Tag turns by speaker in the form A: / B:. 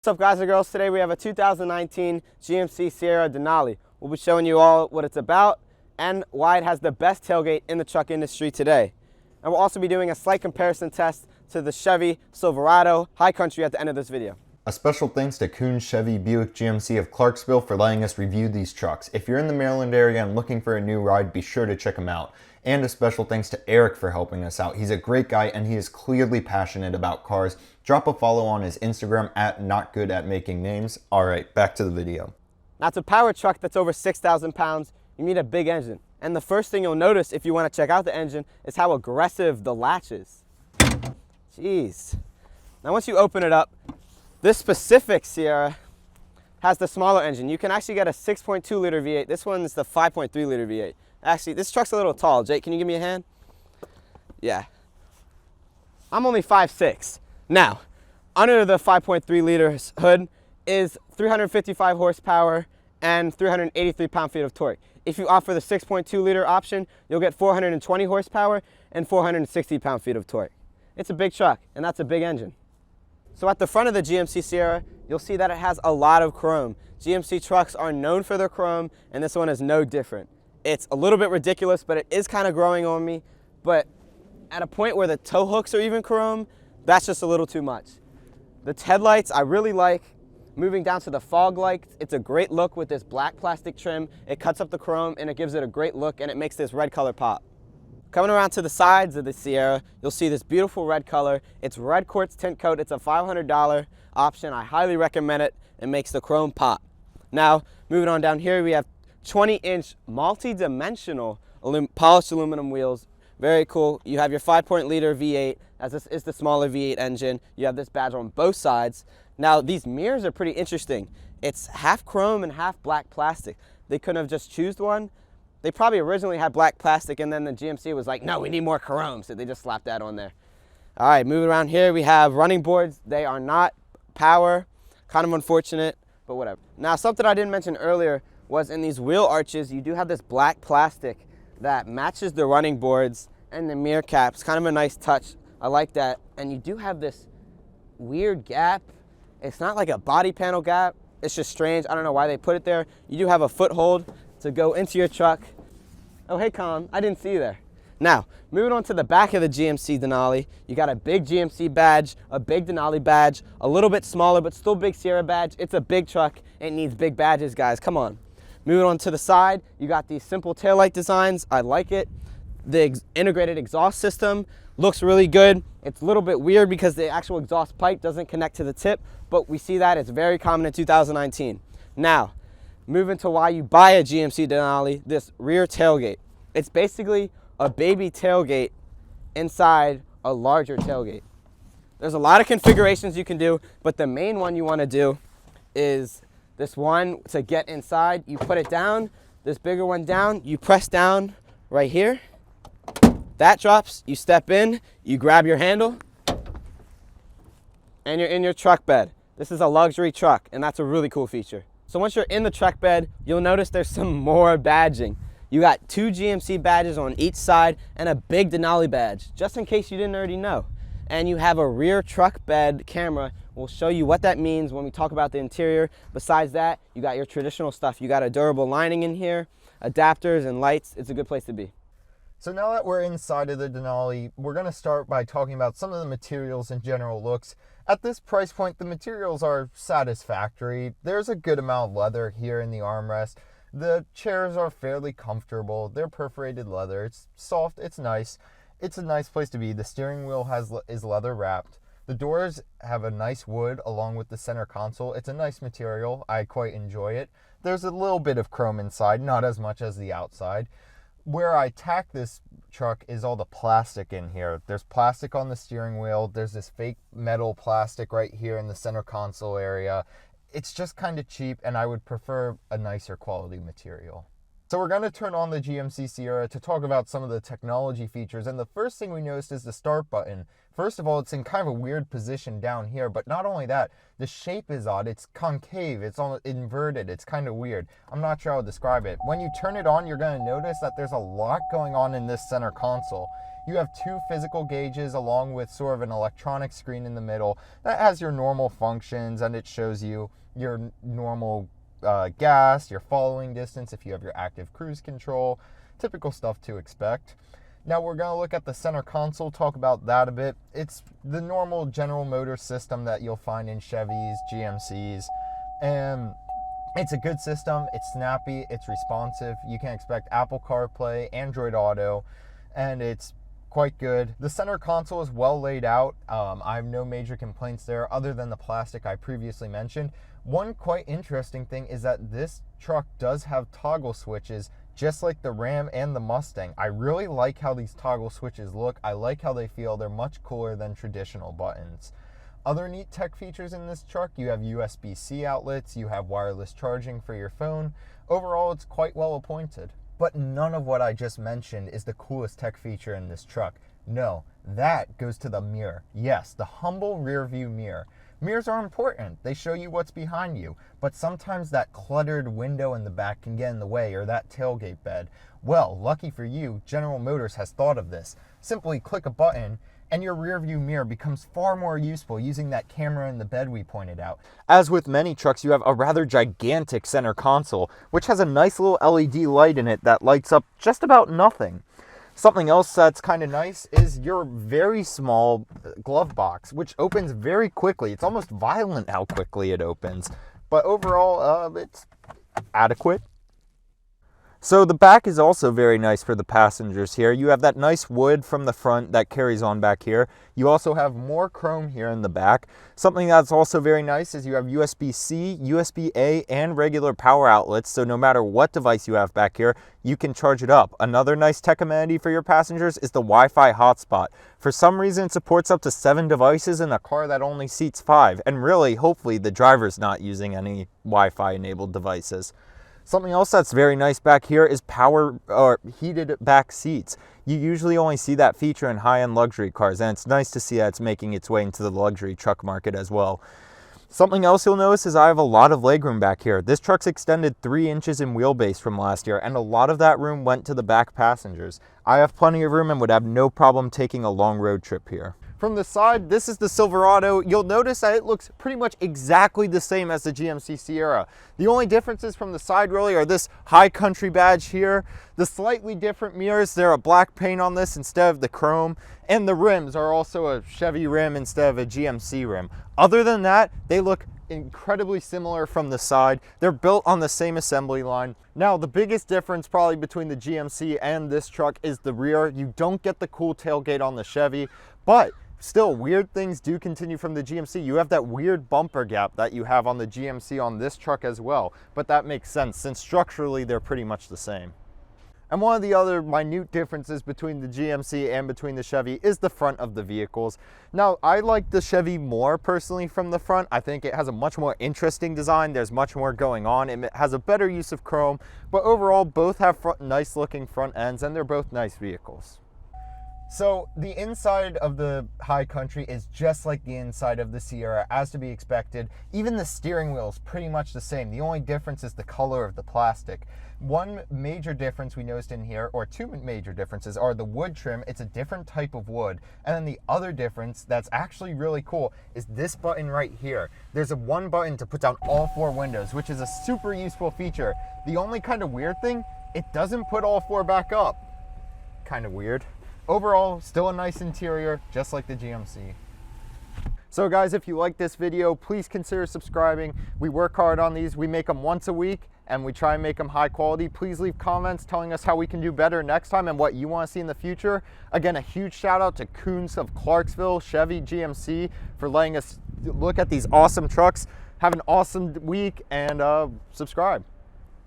A: What's up, guys and girls? Today we have a 2019 GMC Sierra Denali. We'll be showing you all what it's about and why it has the best tailgate in the truck industry today. And we'll also be doing a slight comparison test to the Chevy Silverado High Country at the end of this video.
B: A special thanks to Coons Chevy Buick GMC of Clarksville for letting us review these trucks. If you're in the Maryland area and looking for a new ride, be sure to check them out. And a special thanks to Eric for helping us out. He's a great guy and he is clearly passionate about cars. Drop a follow on his Instagram at NotGoodAtMakingNames. Alright, back to the video.
A: Now, to power a truck that's over 6,000 pounds, you need a big engine. And the first thing you'll notice if you want to check out the engine is how aggressive the latch is. Jeez. Now once you open it up, this specific Sierra has the smaller engine. You can actually get a 6.2 liter V8. This one's the 5.3 liter V8. Actually, this truck's a little tall. Jake, can you give me a hand? Yeah. I'm only 5'6". Now, under the 5.3 liter hood is 355 horsepower and 383 pound-feet of torque. If you offer the 6.2 liter option, you'll get 420 horsepower and 460 pound-feet of torque. It's a big truck, and that's a big engine. So at the front of the GMC Sierra, you'll see that it has a lot of chrome. GMC trucks are known for their chrome, and this one is no different. It's a little bit ridiculous, but it is kind of growing on me. But at a point where the tow hooks are even chrome, that's just a little too much. The headlights I really like. Moving down to the fog lights, it's a great look with this black plastic trim. It cuts up the chrome and it gives it a great look, and it makes this red color pop. Coming around to the sides of the Sierra, you'll see this beautiful red color. It's red quartz tint coat. It's a $500 option. I highly recommend it. It makes the chrome pop. Now, moving on down here, we have 20-inch multi-dimensional polished aluminum wheels. Very cool. You have your 5.0 V8, as this is the smaller V8 engine. You have this badge on both sides. Now, these mirrors are pretty interesting. It's half chrome and half black plastic. They couldn't have just chosen one. They probably originally had black plastic, and then the GMC was like, no, we need more chrome, so they just slapped that on there. All right, moving around here, we have running boards. They are not power. Kind of unfortunate, but whatever. Now, something I didn't mention earlier was in these wheel arches, you do have this black plastic that matches the running boards and the mirror caps. Kind of a nice touch. I like that. And you do have this weird gap. It's not like a body panel gap. It's just strange. I don't know why they put it there. You do have a foothold to go into your truck. Oh, hey, Colin, I didn't see you there. Now, moving on to the back of the GMC Denali, you got a big GMC badge, a big Denali badge, a little bit smaller, but still big Sierra badge. It's a big truck. It needs big badges, guys. Come on. Moving on to the side, you got these simple taillight designs. I like it. The integrated exhaust system looks really good. It's a little bit weird because the actual exhaust pipe doesn't connect to the tip, but we see that it's very common in 2019. Now, moving to why you buy a GMC Denali, this rear tailgate. It's basically a baby tailgate inside a larger tailgate. There's a lot of configurations you can do, but the main one you want to do is this one to get inside. You put it down, this bigger one down, you press down right here. That drops, you step in, you grab your handle, and you're in your truck bed. This is a luxury truck, and that's a really cool feature. So once you're in the truck bed, you'll notice there's some more badging. You got 2 GMC badges on each side and a big Denali badge, just in case you didn't already know. And you have a rear truck bed camera. We'll show you what that means when we talk about the interior. Besides that, you got your traditional stuff. You got a durable lining in here, adapters and lights. It's a good place to be.
B: So now that we're inside of the Denali, we're going to start by talking about some of the materials and general looks. At this price point, the materials are satisfactory. There's a good amount of leather here in the armrest. The chairs are fairly comfortable. They're perforated leather. It's soft. It's nice. It's a nice place to be. The steering wheel is leather wrapped. The doors have a nice wood along with the center console. It's a nice material. I quite enjoy it. There's a little bit of chrome inside, not as much as the outside. Where I tack this truck is all the plastic in here. There's plastic on the steering wheel. There's this fake metal plastic right here in the center console area. It's just kind of cheap, and I would prefer a nicer quality material. So we're going to turn on the GMC Sierra to talk about some of the technology features, and the first thing we noticed is the start button. First of all, it's in kind of a weird position down here, but not only that, the shape is odd. It's concave, it's almost inverted, it's kind of weird. I'm not sure how to describe it. When you turn it on, you're going to notice that there's a lot going on in this center console. You have two physical gauges along with sort of an electronic screen in the middle that has your normal functions, and it shows you your normal gas, your following distance, if you have your active cruise control, typical stuff to expect. Now we're going to look at the center console, talk about that a bit. It's the normal General Motors system that you'll find in Chevys, GMCs, and it's a good system. It's snappy, it's responsive. You can expect Apple CarPlay, Android Auto, and it's quite good. The center console is well laid out. I have no major complaints there other than the plastic I previously mentioned. One quite interesting thing is that this truck does have toggle switches just like the Ram and the Mustang. I really like how these toggle switches look. I like how they feel. They're much cooler than traditional buttons. Other neat tech features in this truck, you have USB-C outlets, you have wireless charging for your phone. Overall, it's quite well appointed. But none of what I just mentioned is the coolest tech feature in this truck. No, that goes to the mirror. Yes, the humble rear view mirror. Mirrors are important. They show you what's behind you, but sometimes that cluttered window in the back can get in the way, or that tailgate bed. Well, lucky for you, General Motors has thought of this. Simply click a button and your rear view mirror becomes far more useful using that camera in the bed we pointed out. As with many trucks, you have a rather gigantic center console, which has a nice little LED light in it that lights up just about nothing. Something else that's kind of nice is your very small glove box, which opens very quickly. It's almost violent how quickly it opens, but overall, it's adequate. So the back is also very nice for the passengers here. You have that nice wood from the front that carries on back here. You also have more chrome here in the back. Something that's also very nice is you have USB-C, USB-A, and regular power outlets, so no matter what device you have back here, you can charge it up. Another nice tech amenity for your passengers is the Wi-Fi hotspot. For some reason, it supports up to 7 devices in a car that only seats 5, and really, hopefully, the driver's not using any Wi-Fi enabled devices. Something else that's very nice back here is power or heated back seats. You usually only see that feature in high-end luxury cars, and it's nice to see that it's making its way into the luxury truck market as well. Something else you'll notice is I have a lot of legroom back here. This truck's extended 3 inches in wheelbase from last year, and a lot of that room went to the back passengers. I have plenty of room and would have no problem taking a long road trip here. From the side, this is the Silverado. You'll notice that it looks pretty much exactly the same as the GMC Sierra. The only differences from the side really are this high country badge here, the slightly different mirrors. They're a black paint on this instead of the chrome, and the rims are also a Chevy rim instead of a GMC rim. Other than that, they look incredibly similar from the side. They're built on the same assembly line. Now, the biggest difference probably between the GMC and this truck is the rear. You don't get the cool tailgate on the Chevy, but still, weird things do continue from the GMC. You have that weird bumper gap that you have on the GMC on this truck as well, but that makes sense since structurally they're pretty much the same. And one of the other minute differences between the GMC and between the Chevy is the front of the vehicles. Now, I like the Chevy more personally from the front. I think it has a much more interesting design. There's much more going on. It has a better use of chrome, but overall both have nice looking front ends and they're both nice vehicles. So the inside of the High Country is just like the inside of the Sierra, as to be expected. Even the steering wheel is pretty much the same. The only difference is the color of the plastic. One major difference we noticed in here, or two major differences, are the wood trim. It's a different type of wood. And then the other difference that's actually really cool is this button right here. There's one button to put down all 4 windows, which is a super useful feature. The only kind of weird thing, it doesn't put all 4 back up. Kind of weird. Overall, still a nice interior, just like the GMC. So guys, if you like this video, please consider subscribing. We work hard on these. We make them once a week, and we try and make them high quality. Please leave comments telling us how we can do better next time and what you want to see in the future. Again, a huge shout out to Coons of Clarksville, Chevy, GMC, for letting us look at these awesome trucks. Have an awesome week, and subscribe.